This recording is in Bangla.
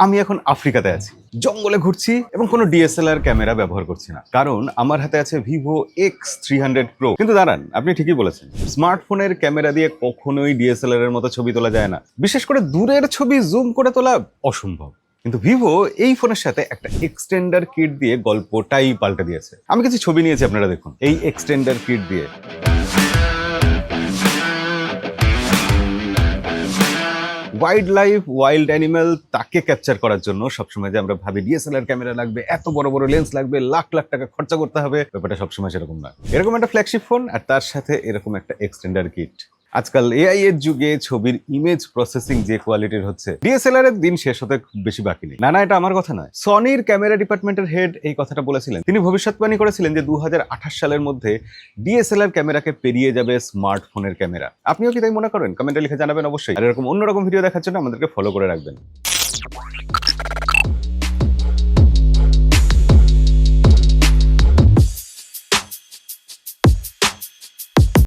আমি এখন আফ্রিকাতে আছি, জঙ্গলে ঘুরছি এবং কোনো ডিএসএলআর ক্যামেরা ব্যবহার করছি না, কারণ আমার হাতে আছে ভিভো X300 Pro। কিন্তু দাঁড়ান, আপনি ঠিকই বলেছেন, স্মার্টফোনের ক্যামেরা দিয়ে কখনোই ডিএসএলআর এর মতো ছবি তোলা যায় না। বিশেষ করে দূরের ছবি জুম করে তোলা অসম্ভব। কিন্তু ভিভো এই ফোনের সাথে একটা এক্সটেন্ডার কিট দিয়ে গল্পটাই পাল্টে দিয়েছে। আমি কিছু ছবি নিয়েছি, আপনারা দেখুন এই এক্সটেন্ডার কিট দিয়ে। ওয়াইল্ড লাইফ, ওয়াইল্ড অ্যানিমেল, তাকে ক্যাপচার করার জন্য সবসময় যে আমরা ভাবি ডিএসএলআর ক্যামেরা লাগবে, এত বড় বড় লেন্স লাগবে, লাখ লাখ টাকা খরচা করতে হবে, ব্যাপারটা সবসময় সেরকম না। এরকম একটা ফ্ল্যাগশিপ ফোন আর তার সাথে এরকম একটা এক্সটেন্ডার কিট। আজকাল এআই এর যুগে ছবির ইমেজ প্রসেসিং যে কোয়ালিটির হচ্ছে, ডিএসএলআর এর দিন শেষ হতে খুব বেশি বাকি নেই। না, এটা আমার কথা নয়, সনির ক্যামেরা ডিপার্টমেন্টের হেড এই কথাটা বলেছিলেন। তিনি ভবিষ্যৎবাণী করেছিলেন যে 2028 সালের মধ্যে ডিএসএলআর ক্যামেরাকে পেরিয়ে যাবে স্মার্টফোনের ক্যামেরা। আপনিও কি তাই মনে করেন? কমেন্টে লিখে জানাবেন অবশ্যই। আর এরকম অন্যরকম ভিডিও দেখার জন্য আমাদেরকে ফলো করে রাখবেন।